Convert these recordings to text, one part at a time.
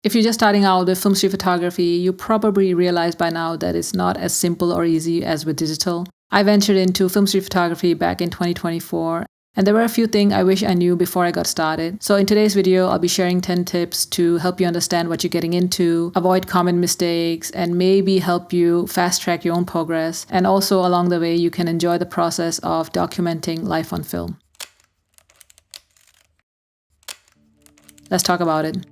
If you're just starting out with film street photography, you probably realize by now that it's not as simple or easy as with digital. I ventured into film street photography back in 2024, and there were a few things I wish I knew before I got started. So in today's video, I'll be sharing 10 tips to help you understand what you're getting into, avoid common mistakes, and maybe help you fast track your own progress. And also along the way, you can enjoy the process of documenting life on film. Let's talk about it.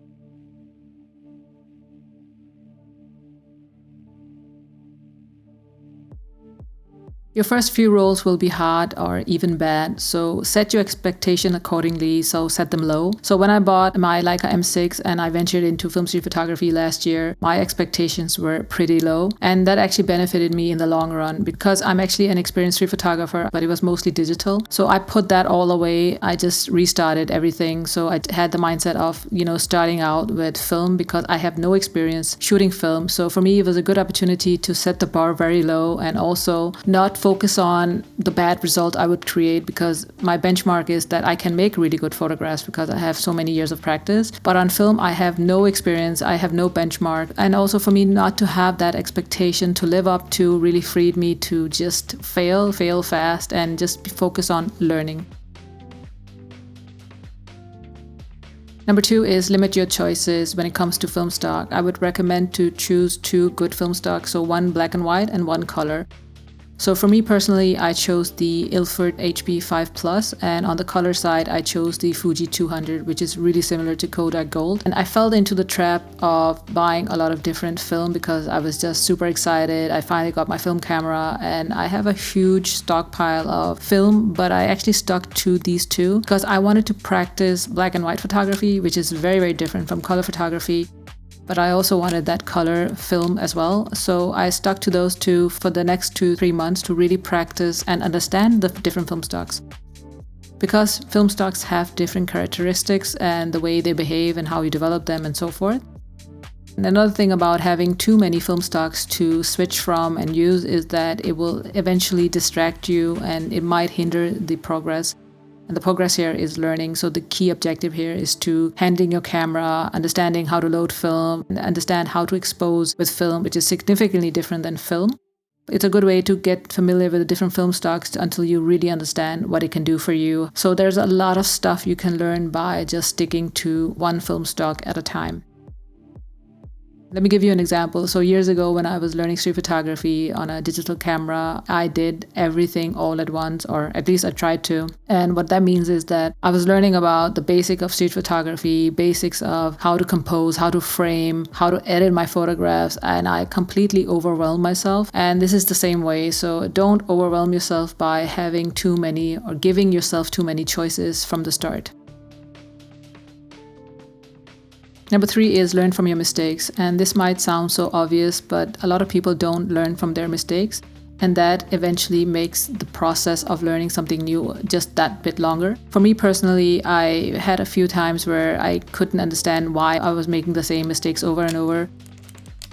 Your first few rolls will be hard or even bad, so set your expectation accordingly, so set them low. So when I bought my Leica M6 and I ventured into film street photography last year, my expectations were pretty low, and that actually benefited me in the long run because I'm actually an experienced street photographer, but it was mostly digital. So I put that all away. I just restarted everything. So I had the mindset of, starting out with film because I have no experience shooting film. So for me, it was a good opportunity to set the bar very low and also not focus on the bad result I would create, because my benchmark is that I can make really good photographs because I have so many years of practice. But on film, I have no experience, I have no benchmark. And also for me not to have that expectation to live up to really freed me to just fail fast and just focus on learning. Number 2 is limit your choices when it comes to film stock. I would recommend to choose 2 good film stocks, so 1 black and white and 1 color. So for me personally, I chose the Ilford HP5 Plus, and on the color side, I chose the Fuji 200, which is really similar to Kodak Gold. And I fell into the trap of buying a lot of different film because I was just super excited. I finally got my film camera and I have a huge stockpile of film, but I actually stuck to these 2 because I wanted to practice black and white photography, which is very, very different from color photography. But I also wanted that color film as well. So I stuck to those 2 for the next 2-3 months to really practice and understand the different film stocks. Because film stocks have different characteristics and the way they behave and how you develop them and so forth. And another thing about having too many film stocks to switch from and use is that it will eventually distract you and it might hinder the progress. And the progress here is learning. So the key objective here is to handling your camera, understanding how to load film, and understand how to expose with film, which is significantly different than film. It's a good way to get familiar with the different film stocks until you really understand what it can do for you. So there's a lot of stuff you can learn by just sticking to 1 film stock at a time. Let me give you an example. So years ago when I was learning street photography on a digital camera, I did everything all at once, or at least I tried to. And what that means is that I was learning about the basic of street photography, basics of how to compose, how to frame, how to edit my photographs, and I completely overwhelmed myself. And this is the same way. So don't overwhelm yourself by having too many or giving yourself too many choices from the start. Number 3 is learn from your mistakes. And this might sound so obvious, but a lot of people don't learn from their mistakes. And that eventually makes the process of learning something new just that bit longer. For me personally, I had a few times where I couldn't understand why I was making the same mistakes over and over.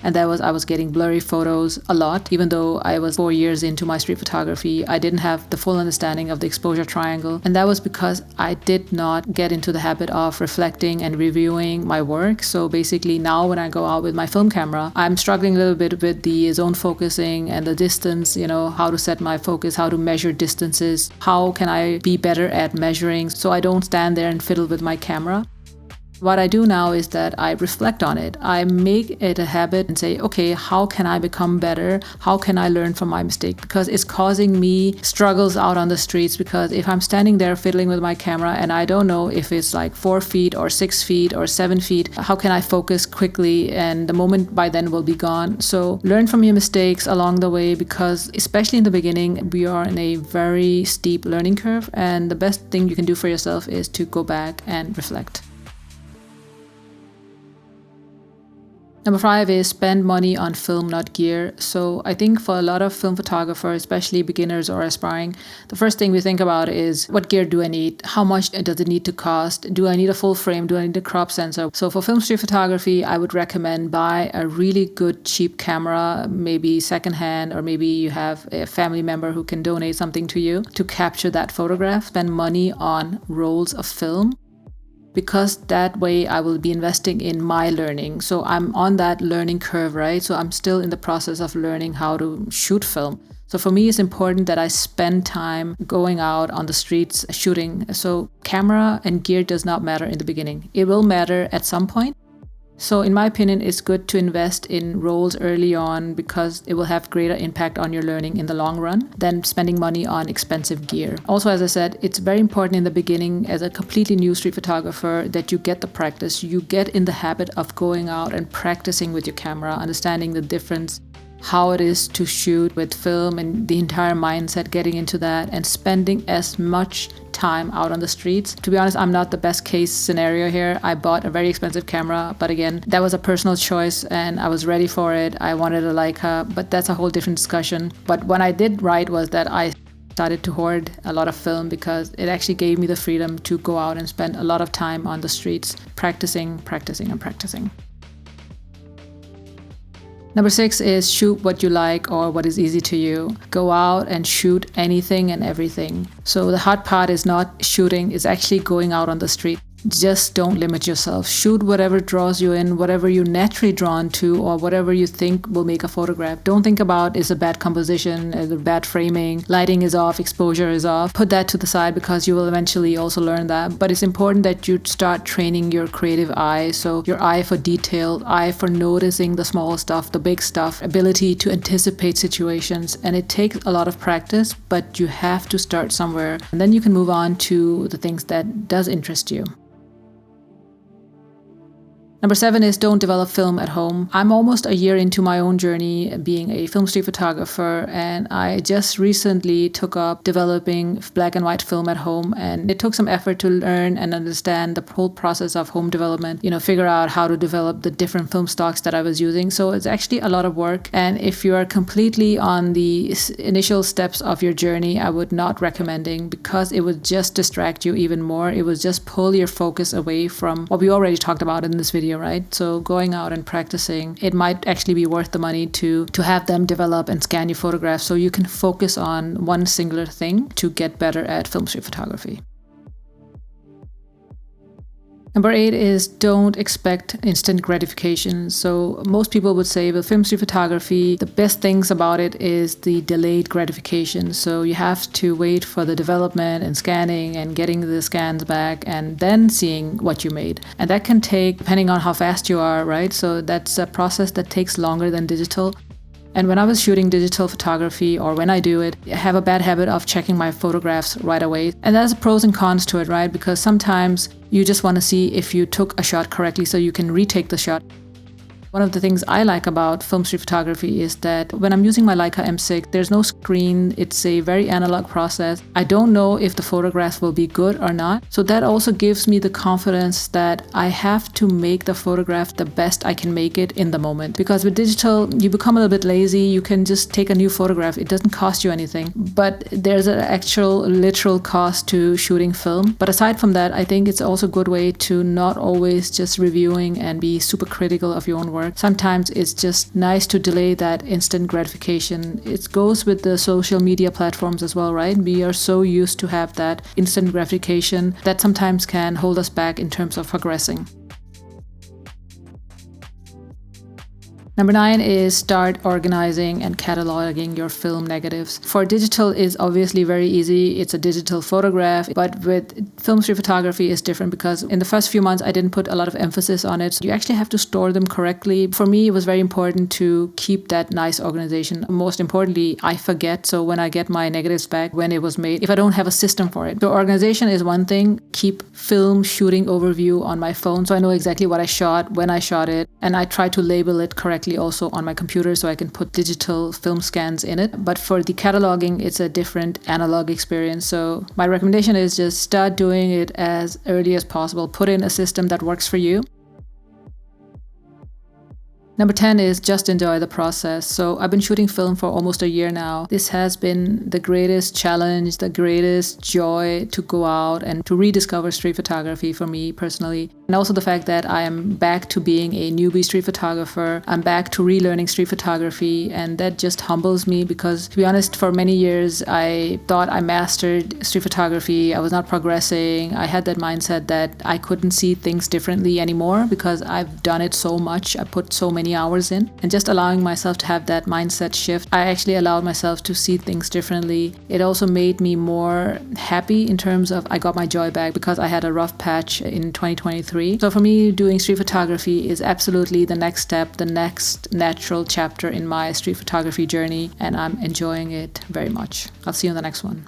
And that was I was getting blurry photos a lot. Even though I was 4 years into my street photography, I didn't have the full understanding of the exposure triangle. And that was because I did not get into the habit of reflecting and reviewing my work. So basically now when I go out with my film camera, I'm struggling a little bit with the zone focusing and the distance, how to set my focus, how to measure distances, how can I be better at measuring so I don't stand there and fiddle with my camera. What I do now is that I reflect on it. I make it a habit and say, okay, how can I become better? How can I learn from my mistake? Because it's causing me struggles out on the streets, because if I'm standing there fiddling with my camera and I don't know if it's like 4 feet or 6 feet or 7 feet, how can I focus quickly? And the moment by then will be gone. So learn from your mistakes along the way, because especially in the beginning, we are in a very steep learning curve. And the best thing you can do for yourself is to go back and reflect. Number 5 is spend money on film, not gear. So I think for a lot of film photographers, especially beginners or aspiring, the first thing we think about is, what gear do I need? How much does it need to cost? Do I need a full frame? Do I need a crop sensor? So for film street photography, I would recommend buy a really good cheap camera, maybe secondhand, or maybe you have a family member who can donate something to you to capture that photograph. Spend money on rolls of film. because that way I will be investing in my learning. So I'm on that learning curve, right? So I'm still in the process of learning how to shoot film. So for me, it's important that I spend time going out on the streets shooting. So camera and gear does not matter in the beginning. It will matter at some point. So in my opinion, it's good to invest in roles early on because it will have greater impact on your learning in the long run than spending money on expensive gear. Also, as I said, it's very important in the beginning as a completely new street photographer that you get the practice. You get in the habit of going out and practicing with your camera, understanding the difference, how it is to shoot with film and the entire mindset getting into that and spending as much time out on the streets. To be honest, I'm not the best case scenario here. I bought a very expensive camera, but again, that was a personal choice and I was ready for it. I wanted a Leica, but that's a whole different discussion. But what I did right was that I started to hoard a lot of film because it actually gave me the freedom to go out and spend a lot of time on the streets practicing. Number 6 is shoot what you like or what is easy to you. Go out and shoot anything and everything. So the hard part is not shooting, it's actually going out on the street. Just don't limit yourself. Shoot whatever draws you in, whatever you're naturally drawn to, or whatever you think will make a photograph. Don't think about is a bad composition, is a bad framing, lighting is off, exposure is off. Put that to the side because you will eventually also learn that. But it's important that you start training your creative eye. So your eye for detail, eye for noticing the small stuff, the big stuff, ability to anticipate situations. And it takes a lot of practice, but you have to start somewhere. And then you can move on to the things that does interest you. Number 7 is don't develop film at home. I'm almost a year into my own journey being a film street photographer, and I just recently took up developing black and white film at home, and it took some effort to learn and understand the whole process of home development, figure out how to develop the different film stocks that I was using. So it's actually a lot of work, and if you are completely on the initial steps of your journey, I would not recommending because it would just distract you even more. It would just pull your focus away from what we already talked about in this video, right? So going out and practicing, it might actually be worth the money to have them develop and scan your photographs so you can focus on one singular thing to get better at film street photography. Number 8 is don't expect instant gratification. So most people would say with film street photography, the best things about it is the delayed gratification. So you have to wait for the development and scanning and getting the scans back and then seeing what you made. And that can take, depending on how fast you are, right? So that's a process that takes longer than digital. And when I was shooting digital photography, or when I do it, I have a bad habit of checking my photographs right away. And there's pros and cons to it, right? Because sometimes you just want to see if you took a shot correctly so you can retake the shot. One of the things I like about film street photography is that when I'm using my Leica M6, there's no screen. It's a very analog process. I don't know if the photographs will be good or not. So that also gives me the confidence that I have to make the photograph the best I can make it in the moment. Because with digital, you become a little bit lazy. You can just take a new photograph. It doesn't cost you anything. But there's an actual literal cost to shooting film. But aside from that, I think it's also a good way to not always just reviewing and be super critical of your own work. Sometimes it's just nice to delay that instant gratification. It goes with the social media platforms as well, right? We are so used to have that instant gratification that sometimes can hold us back in terms of progressing. Number 9 is start organizing and cataloging your film negatives. For digital is obviously very easy. It's a digital photograph, but with film street photography is different because in the first few months I didn't put a lot of emphasis on it. So you actually have to store them correctly. For me, it was very important to keep that nice organization. Most importantly, I forget. So when I get my negatives back when it was made, if I don't have a system for it. So organization is one thing. Keep film shooting overview on my phone so I know exactly what I shot, when I shot it, and I try to label it correctly also on my computer so I can put digital film scans in it. But for the cataloging, it's a different analog experience. So my recommendation is just start doing it as early as possible. Put in a system that works for you. Number 10 is just enjoy the process. So I've been shooting film for almost a year now. This has been the greatest challenge, the greatest joy to go out and to rediscover street photography for me personally. And also the fact that I am back to being a newbie street photographer. I'm back to relearning street photography, and that just humbles me because, to be honest, for many years I thought I mastered street photography. I was not progressing. I had that mindset that I couldn't see things differently anymore because I've done it so much. I put so many hours in. And just allowing myself to have that mindset shift, I actually allowed myself to see things differently. It also made me more happy in terms of I got my joy back because I had a rough patch in 2023. So for me, doing street photography is absolutely the next step, the next natural chapter in my street photography journey, and I'm enjoying it very much. I'll see you on the next one.